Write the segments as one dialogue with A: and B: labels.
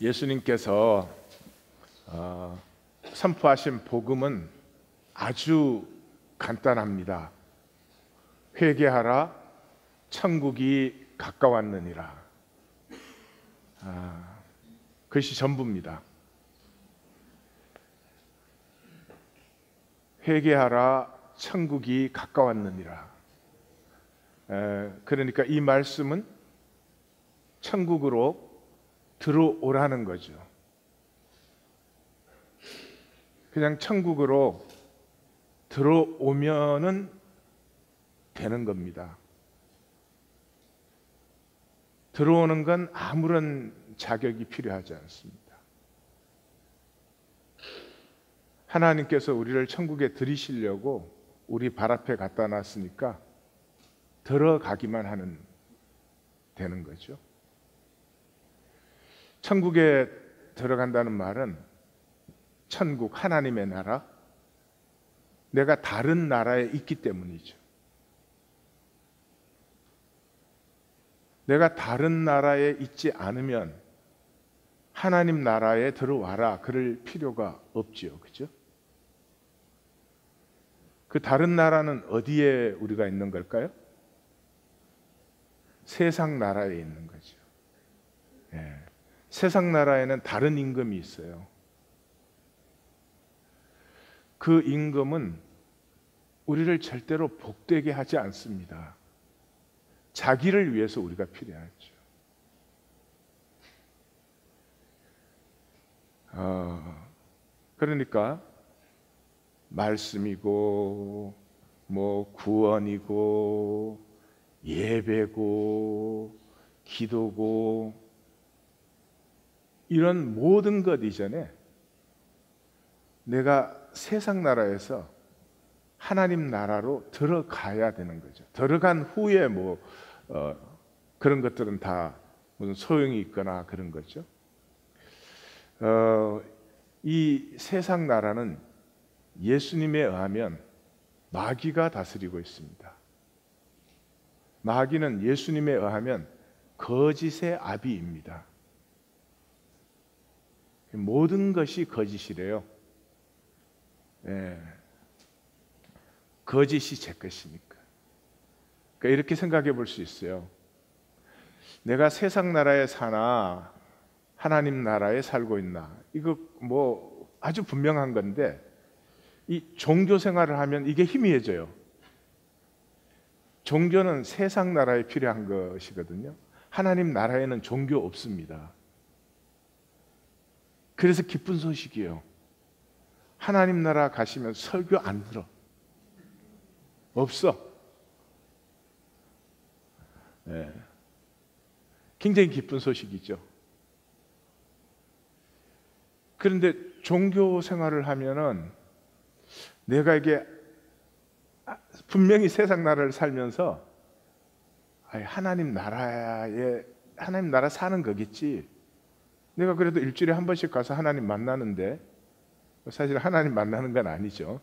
A: 예수님께서 선포하신 복음은 아주 간단합니다. 회개하라, 천국이 가까웠느니라. 그것이 전부입니다. 회개하라, 천국이 가까웠느니라. 그러니까 이 말씀은 천국으로 들어오라는 거죠. 그냥 천국으로 들어오면은 되는 겁니다. 들어오는 건 아무런 자격이 필요하지 않습니다. 하나님께서 우리를 천국에 들이시려고 우리 발 앞에 갖다 놨으니까 들어가기만 하면 되는 거죠. 천국에 들어간다는 말은 천국, 하나님의 나라, 내가 다른 나라에 있기 때문이죠. 내가 다른 나라에 있지 않으면 하나님 나라에 들어와라 그럴 필요가 없지요. 그죠? 그 다른 나라는 어디에 우리가 있는 걸까요? 세상 나라에 있는 거죠. 세상 나라에는 다른 임금이 있어요. 그 임금은 우리를 절대로 복되게 하지 않습니다. 자기를 위해서 우리가 필요하죠. 그러니까 말씀이고 구원이고 예배고 기도고 이런 모든 것 이전에 내가 세상 나라에서 하나님 나라로 들어가야 되는 거죠. 들어간 후에 그런 것들은 다 무슨 소용이 있거나 그런 거죠. 이 세상 나라는 예수님에 의하면 마귀가 다스리고 있습니다. 마귀는 예수님에 의하면 거짓의 아비입니다. 모든 것이 거짓이래요. 거짓이 제 것이니까. 그러니까 이렇게 생각해 볼 수 있어요. 내가 세상 나라에 사나 하나님 나라에 살고 있나, 이거 아주 분명한 건데, 이 종교 생활을 하면 이게 희미해져요. 종교는 세상 나라에 필요한 것이거든요. 하나님 나라에는 종교 없습니다. 그래서 기쁜 소식이에요. 하나님 나라 가시면 설교 안 들어. 없어. 굉장히 기쁜 소식이죠. 그런데 종교 생활을 하면은 내가 이게 분명히 세상 나라를 살면서 하나님 나라 사는 거겠지. 내가 그래도 일주일에 한 번씩 가서 하나님 만나는데, 사실 하나님 만나는 건 아니죠.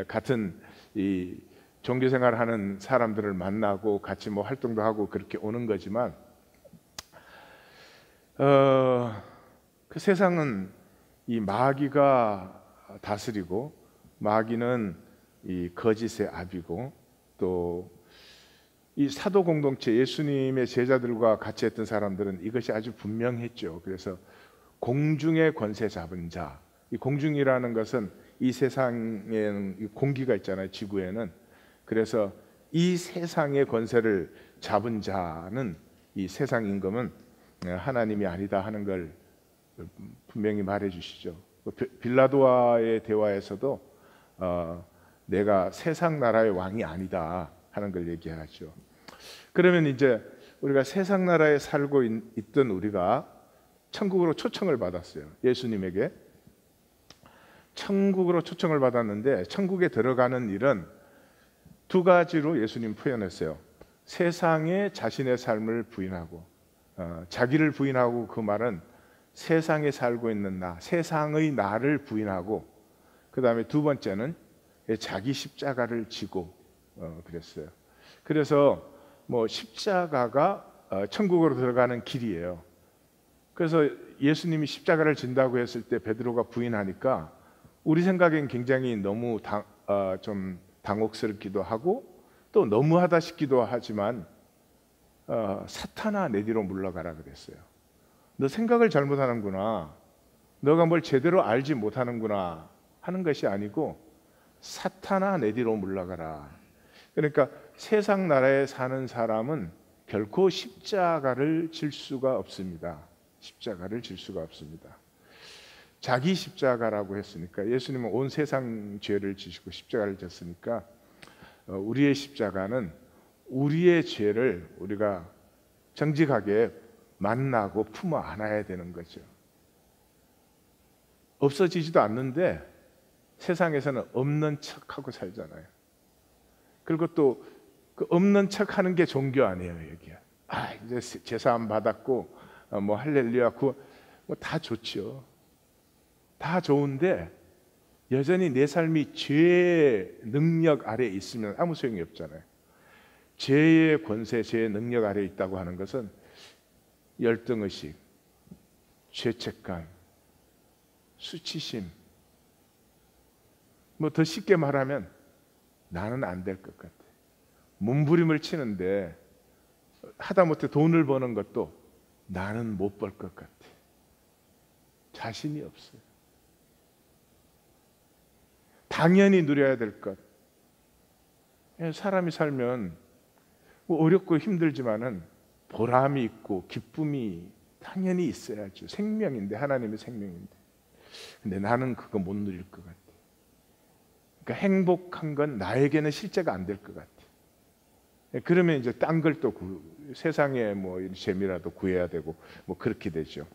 A: 같은 이 종교 생활을 하는 사람들을 만나고 같이 활동도 하고 그렇게 오는 거지만, 그 세상은 이 마귀가 다스리고, 마귀는 이 거짓의 아비고, 또 이 사도 공동체 예수님의 제자들과 같이 했던 사람들은 이것이 아주 분명했죠. 그래서 공중의 권세 잡은 자, 이 공중이라는 것은 이 세상에는 공기가 있잖아요, 지구에는. 그래서 이 세상의 권세를 잡은 자는, 이 세상 임금은 하나님이 아니다 하는 걸 분명히 말해 주시죠. 빌라도와의 대화에서도 내가 세상 나라의 왕이 아니다 하는 걸 얘기하죠. 그러면 이제 우리가 세상 나라에 살고 있던 우리가 천국으로 초청을 받았어요. 예수님에게 천국으로 초청을 받았는데, 천국에 들어가는 일은 두 가지로 예수님 표현했어요. 세상에 자신의 삶을 부인하고, 자기를 부인하고, 그 말은 세상에 살고 있는 나, 세상의 나를 부인하고, 그 다음에 두 번째는 자기 십자가를 지고 그랬어요. 그래서 십자가가 천국으로 들어가는 길이에요. 그래서 예수님이 십자가를 진다고 했을 때 베드로가 부인하니까 우리 생각엔 굉장히 너무 좀 당혹스럽기도 하고 또 너무하다 싶기도 하지만 사탄아 내 뒤로 물러가라 그랬어요. 너 생각을 잘못하는구나. 너가 뭘 제대로 알지 못하는구나 하는 것이 아니고 사탄아 내 뒤로 물러가라. 그러니까 세상 나라에 사는 사람은 결코 십자가를 질 수가 없습니다. 십자가를 질 수가 없습니다. 자기 십자가라고 했으니까 예수님은 온 세상 죄를 지시고 십자가를 졌으니까 우리의 십자가는 우리의 죄를 우리가 정직하게 만나고 품어 안아야 되는 거죠. 없어지지도 않는데 세상에서는 없는 척하고 살잖아요. 그리고 또 그 없는 척하는 게 종교 아니에요. 여기야. 이제 제사함 받았고 뭐 할렐루야 뭐 다 좋죠. 다 좋은데 여전히 내 삶이 죄의 능력 아래에 있으면 아무 소용이 없잖아요. 죄의 권세, 죄의 능력 아래에 있다고 하는 것은 열등의식, 죄책감, 수치심, 뭐 더 쉽게 말하면 나는 안 될 것 같아. 몸부림을 치는데 하다못해 돈을 버는 것도 나는 못 벌 것 같아. 자신이 없어요. 당연히 누려야 될 것. 사람이 살면 뭐 어렵고 힘들지만은 보람이 있고 기쁨이 당연히 있어야죠. 생명인데, 하나님의 생명인데. 근데 나는 그거 못 누릴 것 같아. 그러니까 행복한 건 나에게는 실제가 안 될 것 같아. 그러면 이제 딴 걸 또 세상에 뭐 재미라도 구해야 되고 뭐 그렇게 되죠.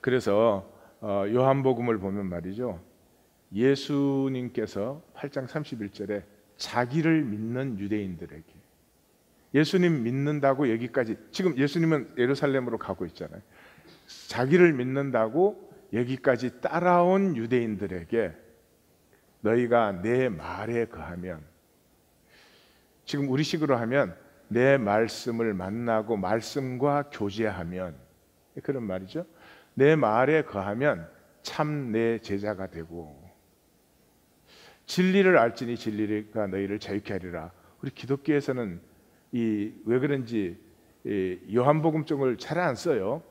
A: 그래서 요한복음을 보면 말이죠. 예수님께서 8장 31절에 자기를 믿는 유대인들에게, 예수님 믿는다고 여기까지, 지금 예수님은 예루살렘으로 가고 있잖아요. 자기를 믿는다고 여기까지 따라온 유대인들에게 너희가 내 말에 거하면, 지금 우리식으로 하면 내 말씀을 만나고 말씀과 교제하면, 그런 말이죠. 내 말에 거하면 참 내 제자가 되고 진리를 알지니 진리가 너희를 자유케 하리라. 우리 기독교에서는 왜 그런지 요한복음 쪽을 잘 안 써요.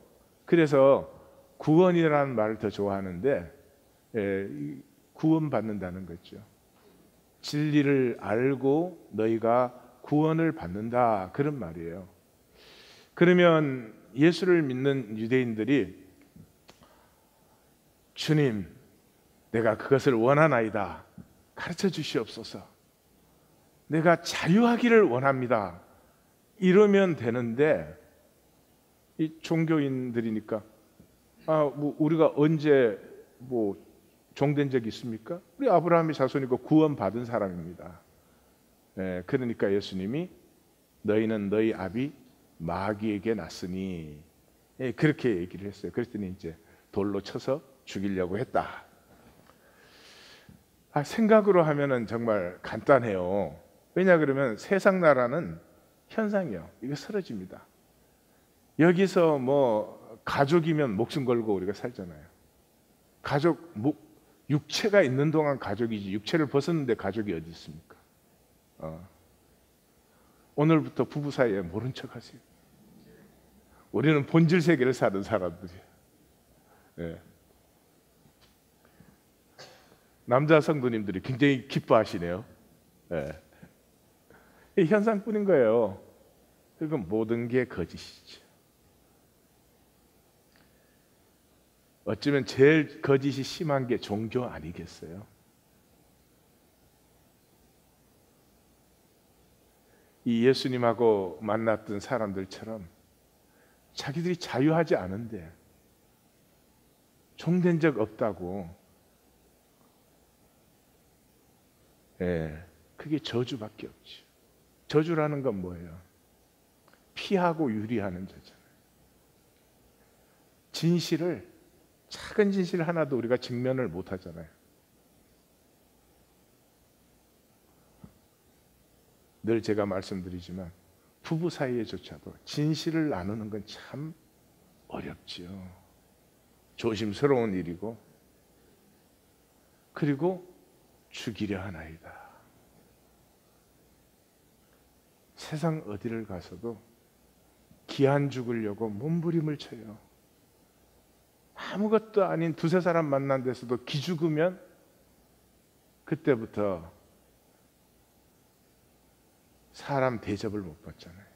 A: 그래서 구원이라는 말을 더 좋아하는데 구원받는다는 거죠. 진리를 알고 너희가 구원을 받는다, 그런 말이에요. 그러면 예수를 믿는 유대인들이 주님, 내가 그것을 원하나이다. 가르쳐 주시옵소서. 내가 자유하기를 원합니다. 이러면 되는데 이 종교인들이니까 뭐 우리가 언제 뭐 종된 적이 있습니까? 우리 아브라함의 자손이고 구원받은 사람입니다. 그러니까 예수님이 너희는 너희 아비 마귀에게 났으니, 그렇게 얘기를 했어요. 그랬더니 이제 돌로 쳐서 죽이려고 했다. 생각으로 하면은 정말 간단해요. 왜냐 그러면 세상 나라는 현상이요. 이거 쓰러집니다. 여기서 뭐 가족이면 목숨 걸고 우리가 살잖아요. 가족, 육체가 있는 동안 가족이지, 육체를 벗었는데 가족이 어디 있습니까? 오늘부터 부부 사이에 모른 척 하세요. 우리는 본질 세계를 사는 사람들이에요. 남자 성도님들이 굉장히 기뻐하시네요. 이 현상뿐인 거예요. 그건 모든 게 거짓이죠. 어쩌면 제일 거짓이 심한 게 종교 아니겠어요? 이 예수님하고 만났던 사람들처럼 자기들이 자유하지 않은데, 종된 적 없다고, 그게 저주밖에 없죠. 저주라는 건 뭐예요? 피하고 유리하는 자잖아요. 진실을, 작은 진실 하나도 우리가 직면을 못 하잖아요. 늘 제가 말씀드리지만 부부 사이에조차도 진실을 나누는 건 참 어렵지요. 조심스러운 일이고, 그리고 죽이려 하나이다. 세상 어디를 가서도 기한 죽으려고 몸부림을 쳐요. 아무것도 아닌 두세 사람 만난 데서도 기죽으면 그때부터 사람 대접을 못 받잖아요.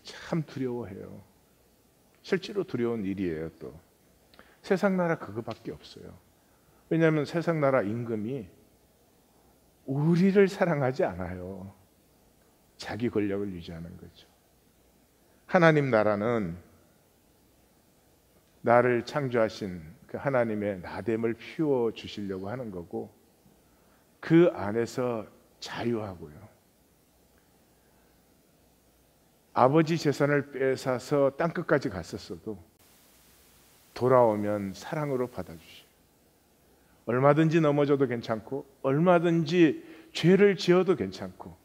A: 참 두려워해요. 실제로 두려운 일이에요. 또 세상 나라 그거밖에 없어요. 왜냐하면 세상 나라 임금이 우리를 사랑하지 않아요. 자기 권력을 유지하는 거죠. 하나님 나라는 나를 창조하신 그 하나님의 나됨을 피워 주시려고 하는 거고, 그 안에서 자유하고요. 아버지 재산을 빼앗아서 땅끝까지 갔었어도 돌아오면 사랑으로 받아주시고, 얼마든지 넘어져도 괜찮고 얼마든지 죄를 지어도 괜찮고,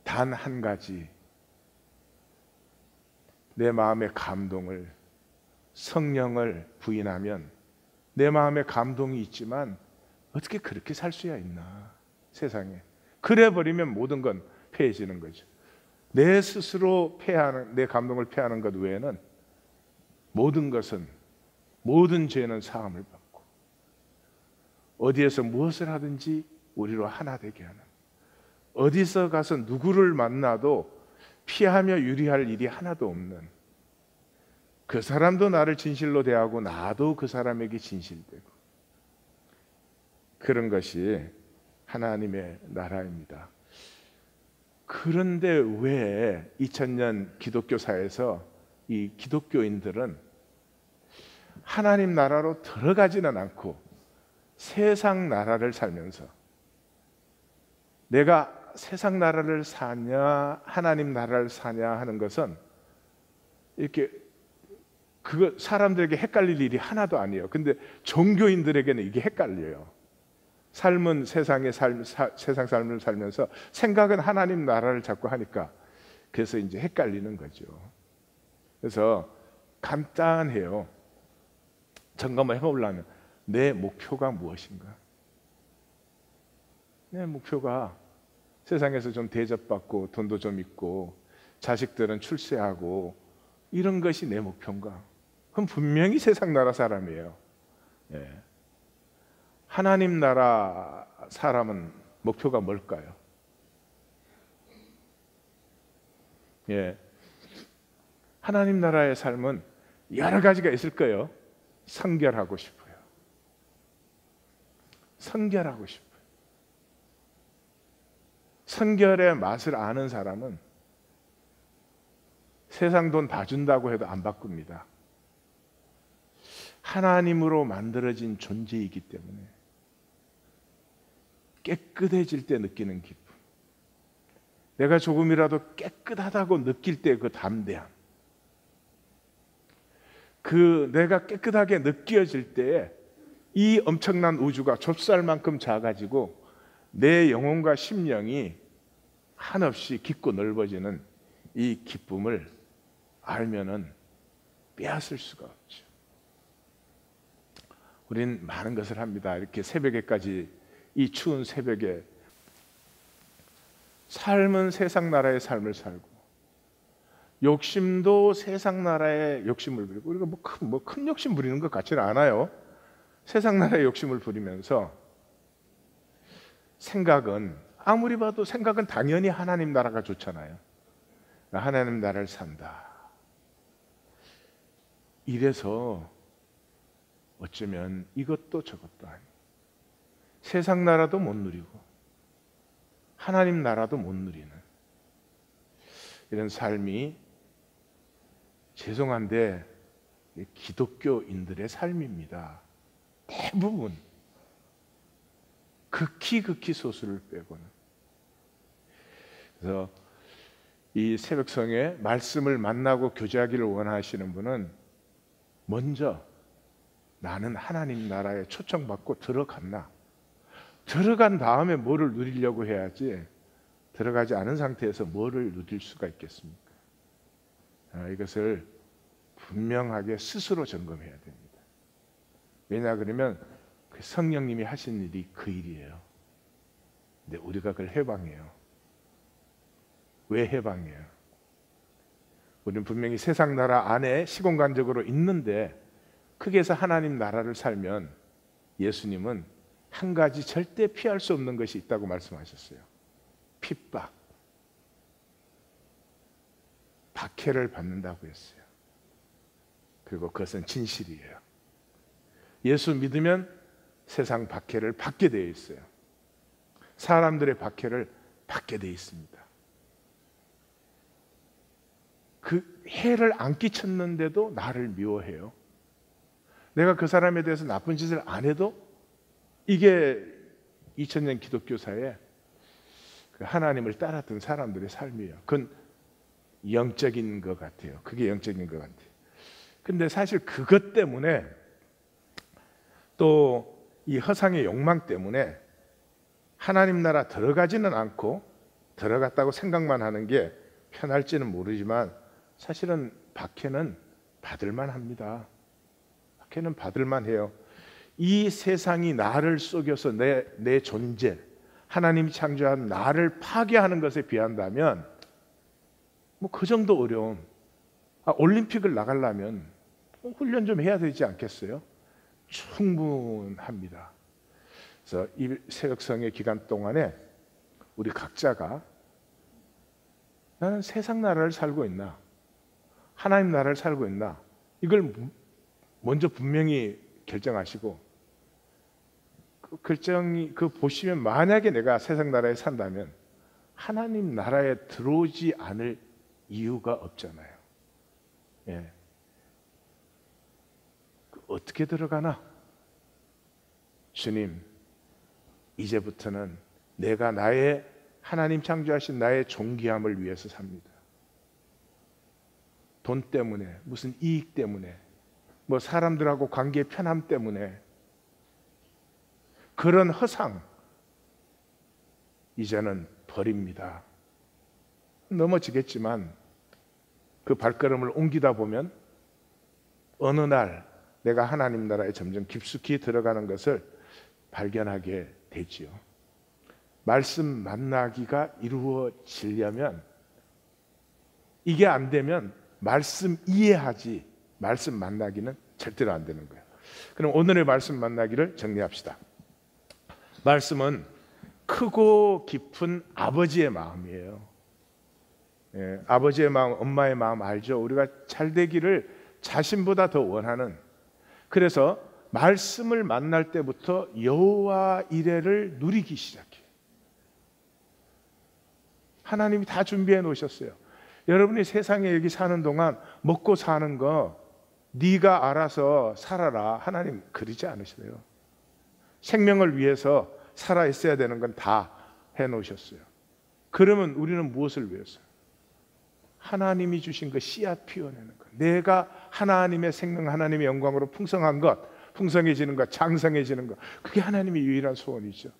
A: 단 한 가지, 내 마음의 감동을, 성령을 부인하면 내 마음에 감동이 있지만 어떻게 그렇게 살 수야 있나, 세상에. 그래 버리면 모든 건 패해지는 거죠. 내 스스로 패하는, 내 감동을 패하는 것 외에는 모든 것은, 모든 죄는 사함을 받고, 어디에서 무엇을 하든지 우리로 하나 되게 하는, 어디서 가서 누구를 만나도 피하며 유리할 일이 하나도 없는, 그 사람도 나를 진실로 대하고 나도 그 사람에게 진실되고, 그런 것이 하나님의 나라입니다. 그런데 왜 2000년 기독교사에서 이 기독교인들은 하나님 나라로 들어가지는 않고 세상 나라를 살면서, 내가 세상 나라를 사냐 하나님 나라를 사냐 하는 것은 이렇게 그거 사람들에게 헷갈릴 일이 하나도 아니에요. 근데 종교인들에게는 이게 헷갈려요. 삶은 세상의 세상 삶을 살면서 생각은 하나님 나라를 자꾸 하니까, 그래서 이제 헷갈리는 거죠. 그래서 간단해요. 점검을 해보려면 내 목표가 무엇인가? 내 목표가 세상에서 좀 대접받고 돈도 좀 있고 자식들은 출세하고 이런 것이 내 목표인가? 그럼 분명히 세상 나라 사람이에요. 하나님 나라 사람은 목표가 뭘까요? 하나님 나라의 삶은 여러 가지가 있을 거예요. 성결하고 싶어요. 성결하고 싶어요. 성결의 맛을 아는 사람은 세상 돈 다 준다고 해도 안 바꿉니다. 하나님으로 만들어진 존재이기 때문에 깨끗해질 때 느끼는 기쁨, 내가 조금이라도 깨끗하다고 느낄 때 그 담대함, 그 내가 깨끗하게 느껴질 때에 이 엄청난 우주가 좁쌀만큼 작아지고 내 영혼과 심령이 한없이 깊고 넓어지는 이 기쁨을 알면은 빼앗을 수가 없죠. 우린 많은 것을 합니다. 이렇게 새벽에까지, 이 추운 새벽에 삶은 세상 나라의 삶을 살고, 욕심도 세상 나라의 욕심을 부리고, 우리가 뭐 큰 욕심 부리는 것 같지는 않아요. 세상 나라의 욕심을 부리면서 생각은, 아무리 봐도 생각은 당연히 하나님 나라가 좋잖아요. 하나님 나라를 산다. 이래서 어쩌면 이것도 저것도 아니고 세상 나라도 못 누리고 하나님 나라도 못 누리는 이런 삶이, 죄송한데 기독교인들의 삶입니다. 대부분, 극히 소수를 빼고는. 그래서 이 새벽성에 말씀을 만나고 교제하기를 원하시는 분은 먼저 나는 하나님 나라에 초청받고 들어갔나? 들어간 다음에 뭐를 누리려고 해야지, 들어가지 않은 상태에서 뭐를 누릴 수가 있겠습니까? 이것을 분명하게 스스로 점검해야 됩니다. 왜냐 그러면 그 성령님이 하신 일이 그 일이에요. 근데 우리가 그걸 해방해요. 왜 해방해요? 우리는 분명히 세상 나라 안에 시공간적으로 있는데 거기에서 하나님 나라를 살면 예수님은 한 가지 절대 피할 수 없는 것이 있다고 말씀하셨어요. 핍박, 박해를 받는다고 했어요. 그리고 그것은 진실이에요. 예수 믿으면 세상 박해를 받게 되어 있어요. 사람들의 박해를 받게 되어 있습니다. 그 해를 안 끼쳤는데도 나를 미워해요. 내가 그 사람에 대해서 나쁜 짓을 안 해도 이게 2000년 기독교사의 하나님을 따랐던 사람들의 삶이에요. 그건 영적인 것 같아요. 그게 영적인 것 같아요. 근데 사실 그것 때문에 또 이 허상의 욕망 때문에 하나님 나라 들어가지는 않고 들어갔다고 생각만 하는 게 편할지는 모르지만 사실은 박해는 받을만 합니다. 박해는 받을만 해요. 이 세상이 나를 속여서 내 존재, 하나님이 창조한 나를 파괴하는 것에 비한다면 뭐 그 정도 어려움. 올림픽을 나가려면 훈련 좀 해야 되지 않겠어요? 충분합니다. 그래서 이 새역성의 기간 동안에 우리 각자가 나는 세상 나라를 살고 있나? 하나님 나라를 살고 있나? 이걸 먼저 분명히 결정하시고 그 보시면 만약에 내가 세상 나라에 산다면 하나님 나라에 들어오지 않을 이유가 없잖아요. 예. 어떻게 들어가나? 주님, 이제부터는 내가 나의 하나님 창조하신 나의 존귀함을 위해서 삽니다. 돈 때문에, 무슨 이익 때문에, 뭐 사람들하고 관계 편함 때문에 그런 허상 이제는 버립니다. 넘어지겠지만 그 발걸음을 옮기다 보면 어느 날 내가 하나님 나라에 점점 깊숙이 들어가는 것을 발견하게 되지요. 말씀 만나기가 이루어지려면 이게 안 되면 말씀 이해하지 말씀 만나기는 절대로 안 되는 거예요. 그럼 오늘의 말씀 만나기를 정리합시다. 말씀은 크고 깊은 아버지의 마음이에요. 예, 아버지의 마음, 엄마의 마음 알죠? 우리가 잘 되기를 자신보다 더 원하는. 그래서 말씀을 만날 때부터 여호와 이레를 누리기 시작해요. 하나님이 다 준비해 놓으셨어요. 여러분이 세상에 여기 사는 동안 먹고 사는 거 네가 알아서 살아라. 하나님 그러지 않으시네요. 생명을 위해서 살아 있어야 되는 건 다 해놓으셨어요. 그러면 우리는 무엇을 위해서? 하나님이 주신 그 씨앗 피워내는 것. 내가 하나님의 생명, 하나님의 영광으로 풍성한 것, 풍성해지는 것, 장성해지는 것. 그게 하나님의 유일한 소원이죠.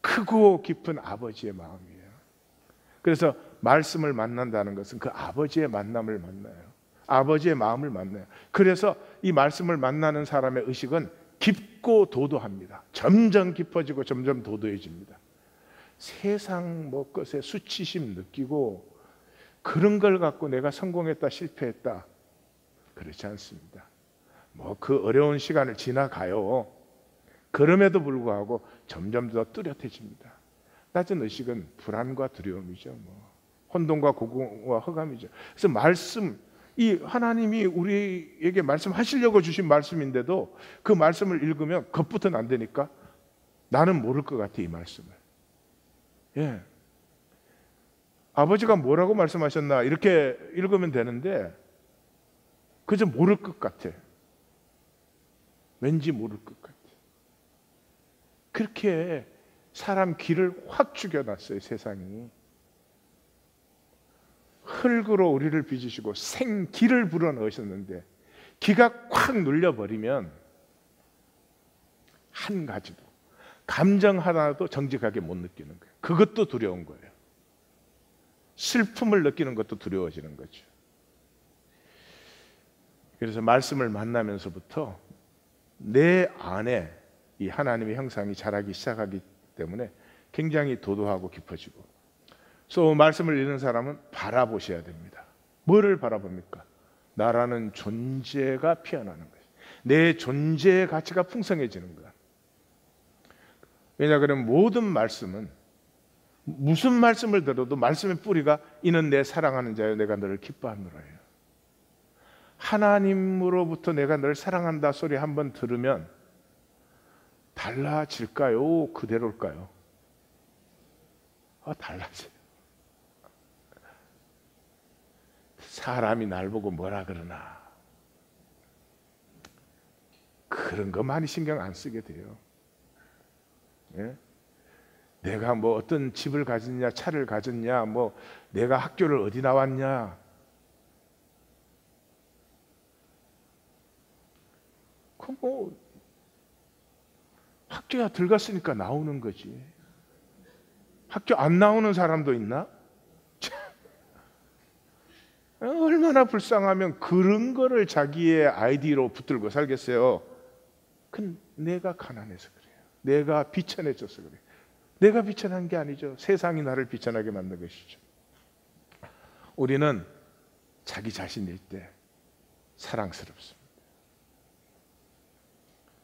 A: 크고 깊은 아버지의 마음이에요. 그래서 말씀을 만난다는 것은 그 아버지의 만남을 만나요. 아버지의 마음을 만나요. 그래서 이 말씀을 만나는 사람의 의식은 깊고 도도합니다. 점점 깊어지고 점점 도도해집니다. 세상 뭐 것에 수치심 느끼고 그런 걸 갖고 내가 성공했다 실패했다 그렇지 않습니다. 뭐 그 어려운 시간을 지나가요. 그럼에도 불구하고 점점 더 뚜렷해집니다. 낮은 의식은 불안과 두려움이죠. 뭐 혼돈과 고공과 허감이죠. 그래서 말씀, 이 하나님이 우리에게 말씀하시려고 주신 말씀인데도 그 말씀을 읽으면 겁부터는 안 되니까 나는 모를 것 같아 이 말씀을. 예. 아버지가 뭐라고 말씀하셨나 이렇게 읽으면 되는데 그저 모를 것 같아. 왠지 모를 것 같아. 그렇게 사람 귀를 확 죽여놨어요 세상이. 흙으로 우리를 빚으시고 생기를 불어넣으셨는데 기가 콱 눌려버리면 한 가지도 감정 하나도 정직하게 못 느끼는 거예요. 그것도 두려운 거예요. 슬픔을 느끼는 것도 두려워지는 거죠. 그래서 말씀을 만나면서부터 내 안에 이 하나님의 형상이 자라기 시작하기 때문에 굉장히 도도하고 깊어지고, 또 말씀을 읽는 사람은 바라보셔야 됩니다. 뭐를 바라봅니까? 나라는 존재가 피어나는 거예요. 내 존재의 가치가 풍성해지는 거야. 왜냐 그러면 모든 말씀은, 무슨 말씀을 들어도 말씀의 뿌리가 이는 내 사랑하는 자여 내가 너를 기뻐하노라예요. 하나님으로부터 내가 너를 사랑한다 소리 한번 들으면 달라질까요? 그대로일까요? 달라져요. 사람이 날 보고 뭐라 그러나 그런 거 많이 신경 안 쓰게 돼요. 예? 내가 뭐 어떤 집을 가졌냐, 차를 가졌냐, 뭐 내가 학교를 어디 나왔냐, 그 뭐 학교야 들어갔으니까 나오는 거지. 학교 안 나오는 사람도 있나? 얼마나 불쌍하면 그런 거를 자기의 아이디로 붙들고 살겠어요. 그건 내가 가난해서 그래요. 내가 비천해져서 그래요. 내가 비천한 게 아니죠. 세상이 나를 비천하게 만든 것이죠. 우리는 자기 자신일 때 사랑스럽습니다.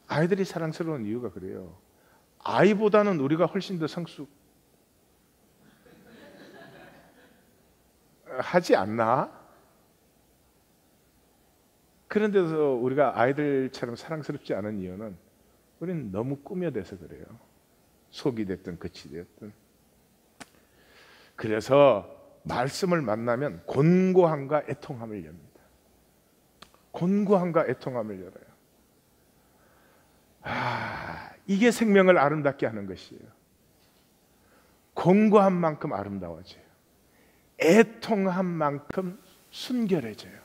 A: 아이들이 사랑스러운 이유가 그래요. 아이보다는 우리가 훨씬 더 하지 않나? 그런데도 우리가 아이들처럼 사랑스럽지 않은 이유는 우리는 너무 꾸며대서 그래요. 속이 됐든 겉이 됐든. 그래서 말씀을 만나면 곤고함과 애통함을 엽니다. 곤고함과 애통함을 열어요. 이게 생명을 아름답게 하는 것이에요. 곤고한 만큼 아름다워져요. 애통한 만큼 순결해져요.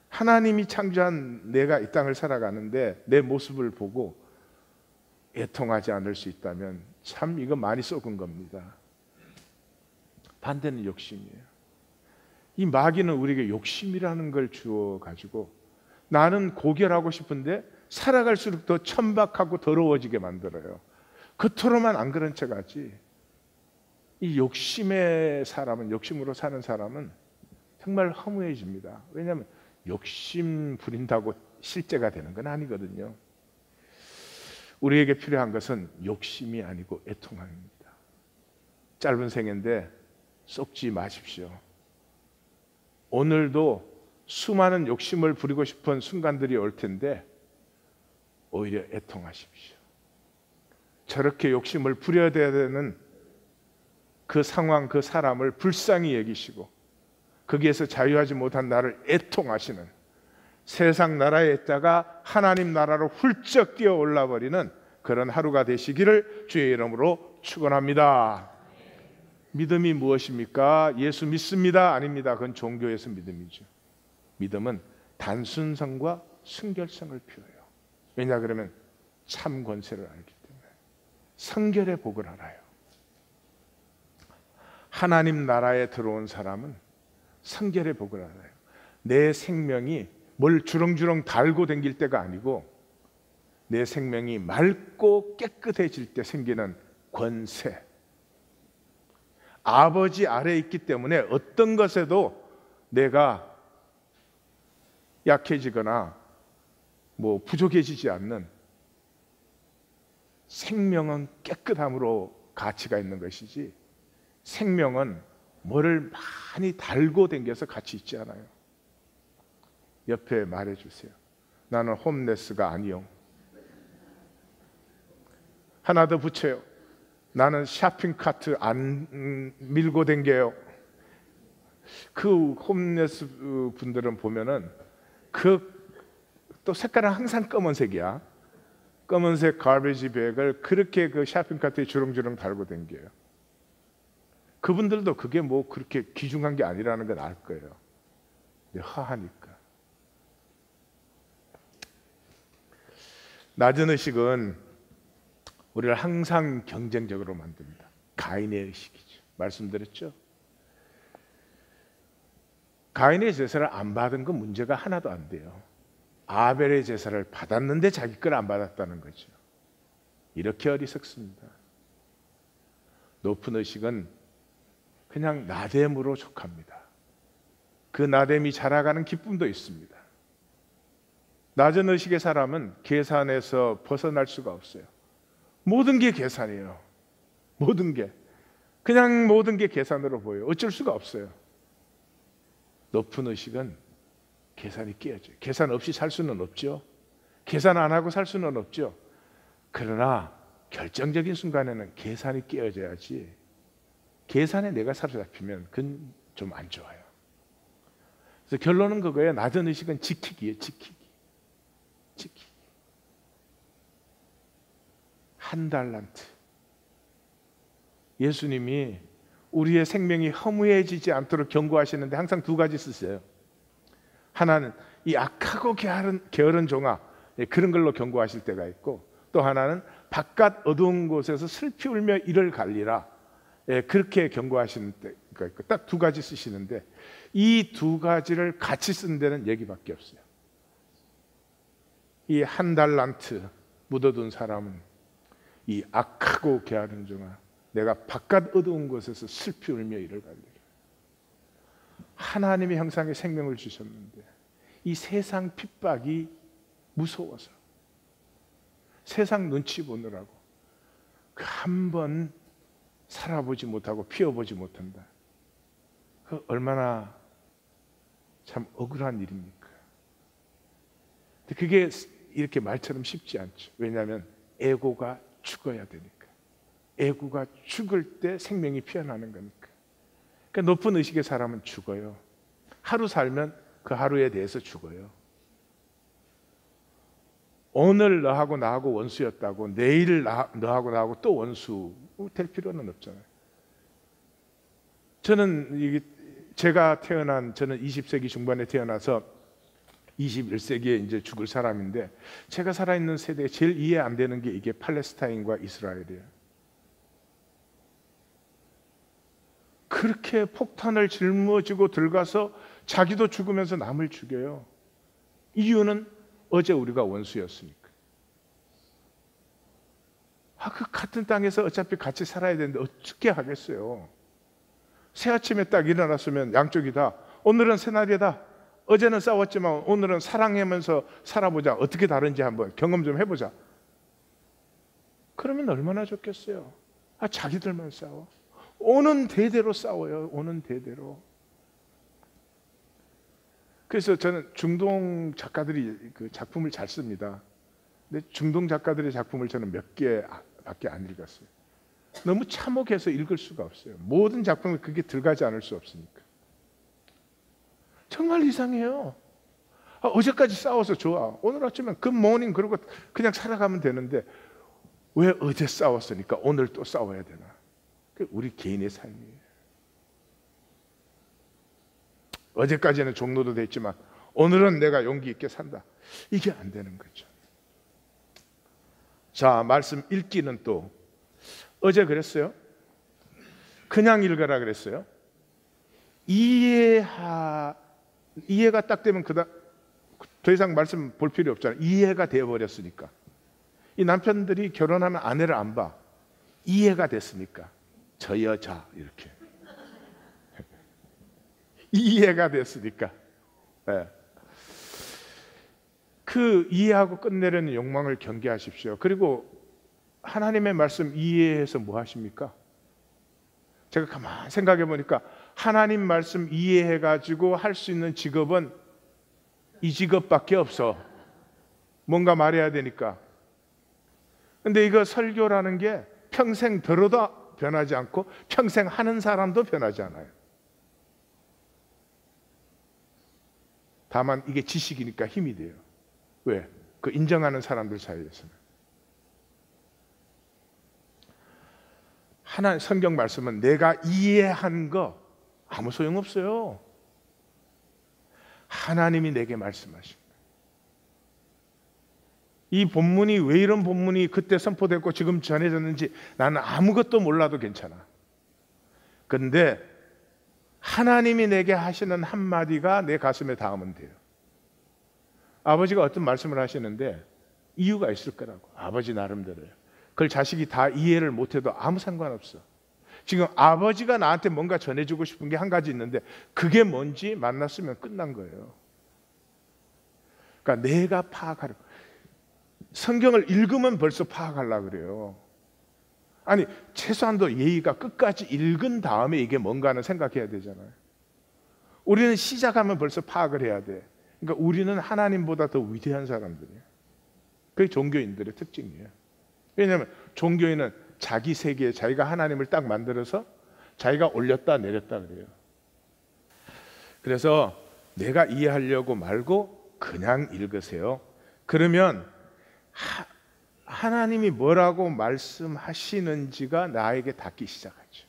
A: 하나님이 창조한 내가 이 땅을 살아가는데 내 모습을 보고 애통하지 않을 수 있다면 참 이거 많이 썩은 겁니다. 반대는 욕심이에요. 이 마귀는 우리에게 욕심이라는 걸 주어 가지고 나는 고결하고 싶은데 살아갈수록 더 천박하고 더러워지게 만들어요. 겉으로만 안 그런 척하지. 이 욕심의 사람은, 욕심으로 사는 사람은 정말 허무해집니다. 왜냐하면 욕심 부린다고 실제가 되는 건 아니거든요. 우리에게 필요한 것은 욕심이 아니고 애통함입니다. 짧은 생애인데 썩지 마십시오. 오늘도 수많은 욕심을 부리고 싶은 순간들이 올 텐데 오히려 애통하십시오. 저렇게 욕심을 부려야 되는 그 상황, 그 사람을 불쌍히 여기시고 거기에서 자유하지 못한 나를 애통하시는, 세상 나라에 있다가 하나님 나라로 훌쩍 뛰어 올라버리는 그런 하루가 되시기를 주의 이름으로 축원합니다. 믿음이 무엇입니까? 예수 믿습니다? 아닙니다. 그건 종교에서 믿음이죠. 믿음은 단순성과 순결성을 표해요. 왜냐 그러면 참 권세를 알기 때문에. 성결의 복을 알아요. 하나님 나라에 들어온 사람은 성결의 복을 알아요. 내 생명이 뭘 주렁주렁 달고 댕길 때가 아니고 내 생명이 맑고 깨끗해질 때 생기는 권세. 아버지 아래에 있기 때문에 어떤 것에도 내가 약해지거나 뭐 부족해지지 않는, 생명은 깨끗함으로 가치가 있는 것이지 생명은 뭐를 많이 달고 댕겨서 가치 있지 않아요. 옆에 말해주세요. 나는 홈레스가 아니요. 하나 더 붙여요. 나는 쇼핑카트 안 밀고 댕겨요. 그 홈레스 분들은 보면은 또 색깔은 항상 검은색이야. 검은색 가베지 백을 그렇게 그 쇼핑카트에 주렁주렁 달고 댕겨요. 그분들도 그게 뭐 그렇게 귀중한 게 아니라는 건 알 거예요. 허하니까. 낮은 의식은 우리를 항상 경쟁적으로 만듭니다. 가인의 의식이죠. 말씀드렸죠? 가인의 제사를 안 받은 건 문제가 하나도 안 돼요. 아벨의 제사를 받았는데 자기 걸 안 받았다는 거죠. 이렇게 어리석습니다. 높은 의식은 그냥 나됨으로 족합니다. 그 나됨이 자라가는 기쁨도 있습니다. 낮은 의식의 사람은 계산에서 벗어날 수가 없어요. 모든 게 계산이에요. 모든 게. 그냥 모든 게 계산으로 보여요. 어쩔 수가 없어요. 높은 의식은 계산이 깨어져요. 계산 없이 살 수는 없죠. 계산 안 하고 살 수는 없죠. 그러나 결정적인 순간에는 계산이 깨어져야지, 계산에 내가 사로잡히면 그건 좀 안 좋아요. 그래서 결론은 그거예요. 낮은 의식은 지키기예요. 지키기. 한 달란트. 예수님이 우리의 생명이 허무해지지 않도록 경고하시는데 항상 두 가지 쓰세요. 하나는 이 악하고 게으른 종아, 그런 걸로 경고하실 때가 있고, 또 하나는 바깥 어두운 곳에서 슬피 울며 이를 갈리라, 그렇게 경고하시는 때가 있고, 딱 두 가지 쓰시는데 이 두 가지를 같이 쓴 데는 여기밖에 없어요. 이 한 달란트 묻어둔 사람은 이 악하고 게으른 종아, 내가 바깥 어두운 곳에서 슬피 울며 이를 갈리라. 하나님의 형상의 생명을 주셨는데 이 세상 핍박이 무서워서, 세상 눈치 보느라고 한 번 살아보지 못하고 피워보지 못한다. 그 얼마나 참 억울한 일입니까? 근데 그게 이렇게 말처럼 쉽지 않죠. 왜냐하면 에고가 죽어야 되니까. 에고가 죽을 때 생명이 피어나는 거니까. 그러니까 높은 의식의 사람은 죽어요. 하루 살면 그 하루에 대해서 죽어요. 오늘 너하고 나하고 원수였다고 내일 너하고 나하고 또 원수 될 필요는 없잖아요. 저는 저는 20세기 중반에 태어나서 21세기에 이제 죽을 사람인데, 제가 살아있는 세대에 제일 이해 안 되는 게 이게 팔레스타인과 이스라엘이에요. 그렇게 폭탄을 짊어지고 들어가서 자기도 죽으면서 남을 죽여요. 이유는 어제 우리가 원수였으니까. 그 같은 땅에서 어차피 같이 살아야 되는데 어떻게 하겠어요? 새 아침에 딱 일어났으면 양쪽이 다 오늘은 새날이다. 어제는 싸웠지만 오늘은 사랑하면서 살아보자. 어떻게 다른지 한번 경험 좀 해보자. 그러면 얼마나 좋겠어요. 자기들만 싸워. 오는 대대로 싸워요. 오는 대대로. 그래서 저는 중동 작가들이 그 작품을 잘 씁니다. 근데 중동 작가들의 작품을 저는 몇 개밖에 안 읽었어요. 너무 참혹해서 읽을 수가 없어요. 모든 작품을 그게 들어가지 않을 수 없으니까. 정말 이상해요. 어제까지 싸워서 좋아. 오늘 아침에 굿모닝 그러고 그냥 살아가면 되는데 왜 어제 싸웠으니까 오늘 또 싸워야 되나? 그게 우리 개인의 삶이에요. 어제까지는 종로도 됐지만 오늘은 내가 용기 있게 산다. 이게 안 되는 거죠. 자, 말씀 읽기는 또 어제 그랬어요. 그냥 읽어라 그랬어요. 이해가 딱 되면 더 이상 말씀 볼 필요 없잖아요. 이해가 되어버렸으니까. 이 남편들이 결혼하면 아내를 안 봐. 이해가 됐으니까. 저 여자 이렇게. 이해가 됐으니까. 네. 그 이해하고 끝내려는 욕망을 경계하십시오. 그리고 하나님의 말씀 이해해서 뭐 하십니까? 제가 가만히 생각해 보니까 하나님 말씀 이해해가지고 할 수 있는 직업은 이 직업밖에 없어. 뭔가 말해야 되니까. 근데 이거 설교라는 게 평생 들어도 변하지 않고 평생 하는 사람도 변하지 않아요. 다만 이게 지식이니까 힘이 돼요. 왜? 그 인정하는 사람들 사이에서는. 하나 성경 말씀은 내가 이해한 거 아무 소용없어요. 하나님이 내게 말씀하신 거예요. 이 본문이 왜 이런 본문이 그때 선포됐고 지금 전해졌는지 나는 아무것도 몰라도 괜찮아. 근데 하나님이 내게 하시는 한마디가 내 가슴에 닿으면 돼요. 아버지가 어떤 말씀을 하시는데 이유가 있을 거라고. 아버지 나름대로요. 그걸 자식이 다 이해를 못해도 아무 상관없어. 지금 아버지가 나한테 뭔가 전해주고 싶은 게 한 가지 있는데 그게 뭔지 만났으면 끝난 거예요. 그러니까 내가 파악하려. 성경을 읽으면 벌써 파악하려고 그래요. 아니 최소한도 예의가 끝까지 읽은 다음에 이게 뭔가는 생각해야 되잖아요. 우리는 시작하면 벌써 파악을 해야 돼. 그러니까 우리는 하나님보다 더 위대한 사람들이에요. 그게 종교인들의 특징이에요. 왜냐하면 종교인은 자기 세계에 자기가 하나님을 딱 만들어서 자기가 올렸다 내렸다 그래요. 그래서 내가 이해하려고 말고 그냥 읽으세요. 그러면 하나님이 뭐라고 말씀하시는지가 나에게 닿기 시작하죠.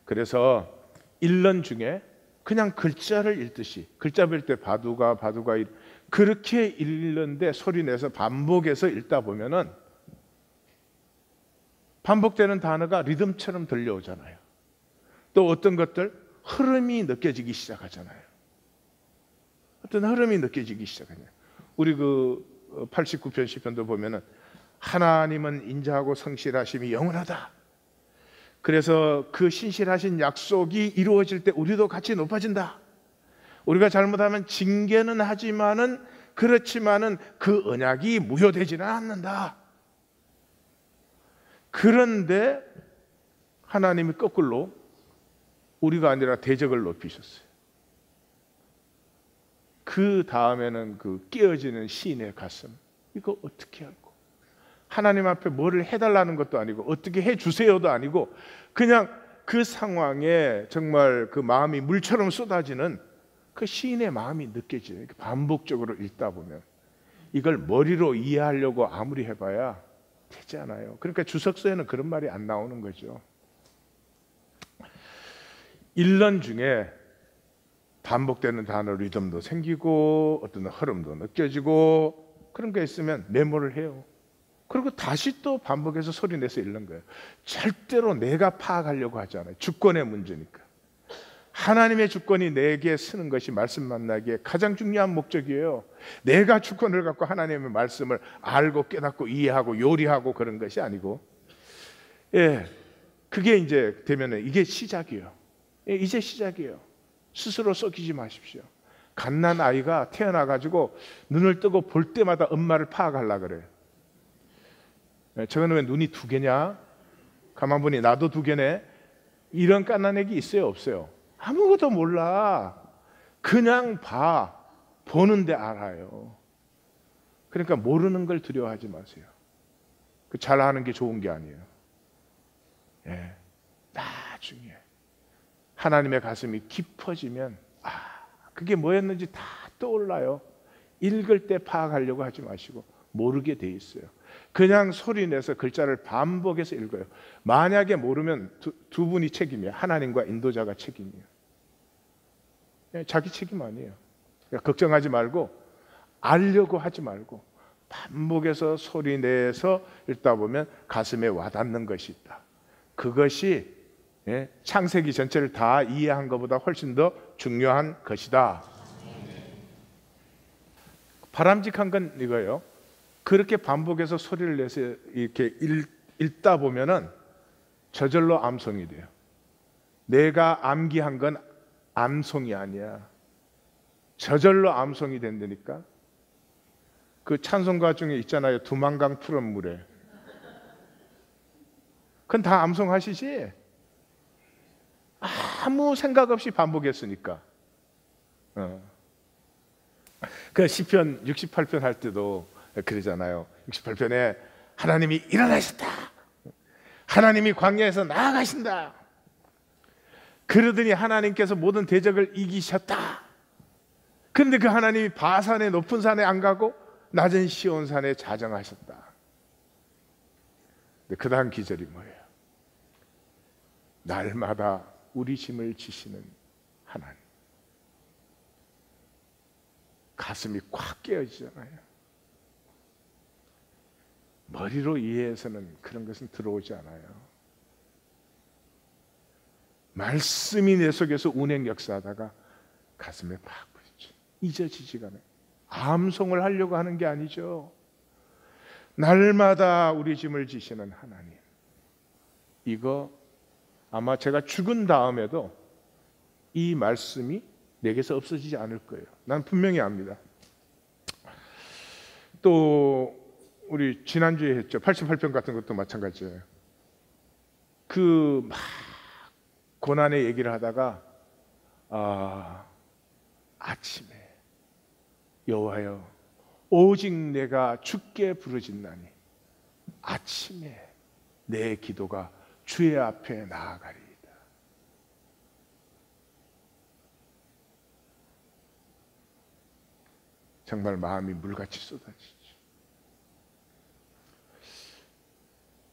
A: 그래서 읽는 중에 그냥 글자를 읽듯이, 글자 볼 때 바두가 그렇게 읽는데 소리내서 반복해서 읽다 보면은 반복되는 단어가 리듬처럼 들려오잖아요. 또 어떤 것들 흐름이 느껴지기 시작하잖아요. 어떤 흐름이 느껴지기 시작하냐. 우리 그 89편 시편도 보면은 하나님은 인자하고 성실하심이 영원하다. 그래서 그 신실하신 약속이 이루어질 때 우리도 같이 높아진다. 우리가 잘못하면 징계는 하지만은 그렇지만은 그 언약이 무효되지는 않는다. 그런데 하나님이 거꾸로 우리가 아니라 대적을 높이셨어요. 그 다음에는 그 깨어지는 시인의 가슴, 이거 어떻게 알고, 하나님 앞에 뭐를 해달라는 것도 아니고 어떻게 해주세요도 아니고 그냥 그 상황에 정말 그 마음이 물처럼 쏟아지는 그 시인의 마음이 느껴져요. 반복적으로 읽다 보면 이걸 머리로 이해하려고 아무리 해봐야 되지 않아요. 그러니까 주석서에는 그런 말이 안 나오는 거죠. 읽는 중에 반복되는 단어 리듬도 생기고 어떤 흐름도 느껴지고 그런 게 있으면 메모를 해요. 그리고 다시 또 반복해서 소리내서 읽는 거예요. 절대로 내가 파악하려고 하지 않아요. 주권의 문제니까. 하나님의 주권이 내게 쓰는 것이 말씀 만나기에 가장 중요한 목적이에요. 내가 주권을 갖고 하나님의 말씀을 알고 깨닫고 이해하고 요리하고 그런 것이 아니고, 그게 이제 되면은 이게 시작이에요. 이제 시작이에요. 스스로 썩이지 마십시오. 갓난 아이가 태어나가지고 눈을 뜨고 볼 때마다 엄마를 파악하려고 그래요. 저거는 왜 눈이 두 개냐? 가만 보니 나도 두 개네. 이런 갓난 애기 있어요, 없어요? 아무것도 몰라. 그냥 봐. 보는데 알아요. 그러니까 모르는 걸 두려워하지 마세요. 그 잘하는 게 좋은 게 아니에요. 나중에 하나님의 가슴이 깊어지면 그게 뭐였는지 다 떠올라요. 읽을 때 파악하려고 하지 마시고 모르게 돼 있어요. 그냥 소리내서 글자를 반복해서 읽어요. 만약에 모르면 두 분이 책임이에요. 하나님과 인도자가 책임이에요. 자기 책임 아니에요. 그러니까 걱정하지 말고 알려고 하지 말고 반복해서 소리내서 읽다 보면 가슴에 와닿는 것이 있다. 그것이 창세기 전체를 다 이해한 것보다 훨씬 더 중요한 것이다. 바람직한 건 이거예요. 그렇게 반복해서 소리를 내서 이렇게 읽다 보면은 저절로 암송이 돼요. 내가 암기한 건 암송이 아니야. 저절로 암송이 된다니까. 그 찬송가 중에 있잖아요. 두만강 푸른 물에. 그건 다 암송하시지? 아무 생각 없이 반복했으니까. 그 시편 68편 할 때도 그러잖아요. 68편에 하나님이 일어나셨다. 하나님이 광야에서 나아가신다. 그러더니 하나님께서 모든 대적을 이기셨다. 그런데 그 하나님이 바산의 높은 산에 안 가고 낮은 시온산에 자정하셨다. 근데 그 다음 기절이 뭐예요? 날마다 우리 짐을 지시는 하나님. 가슴이 꽉 깨어지잖아요. 머리로 이해해서는 그런 것은 들어오지 않아요. 말씀이 내 속에서 운행 역사하다가 가슴에 팍 부딪혀 잊어지지가 않아요. 암송을 하려고 하는 게 아니죠. 날마다 우리 짐을 지시는 하나님, 이거 아마 제가 죽은 다음에도 이 말씀이 내게서 없어지지 않을 거예요. 난 분명히 압니다. 또 우리 지난주에 했죠. 88편 같은 것도 마찬가지예요. 그 막 고난의 얘기를 하다가 아침에 여호와여 오직 내가 주께 부르짖나니 아침에 내 기도가 주의 앞에 나아가리이다. 정말 마음이 물같이 쏟아지죠.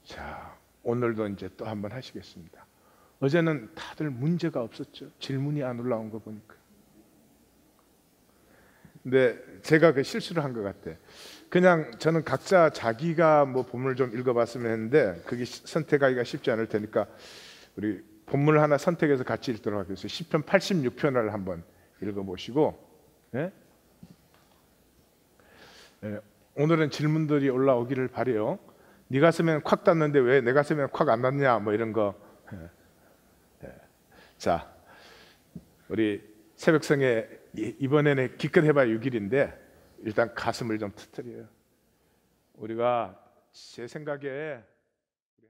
A: 자, 오늘도 이제 또 한번 하시겠습니다. 어제는 다들 문제가 없었죠. 질문이 안 올라온 거 보니까. 근데 제가 그 실수를 한 것 같아. 그냥 저는 각자 자기가 뭐 본문을 좀 읽어봤으면 했는데 그게 선택하기가 쉽지 않을 테니까 우리 본문을 하나 선택해서 같이 읽도록 하겠습니다. 시편 86편을 한번 읽어보시고, 예? 예, 오늘은 질문들이 올라오기를 바래요. 네 가슴에는 콱 닿는데 왜 내 가슴에는 콱 안 닿냐, 뭐 이런 거. 자, 우리 새벽성에 이번에는 기껏 해봐야 6일인데 일단 가슴을 좀 터뜨려요. 우리가 제 생각에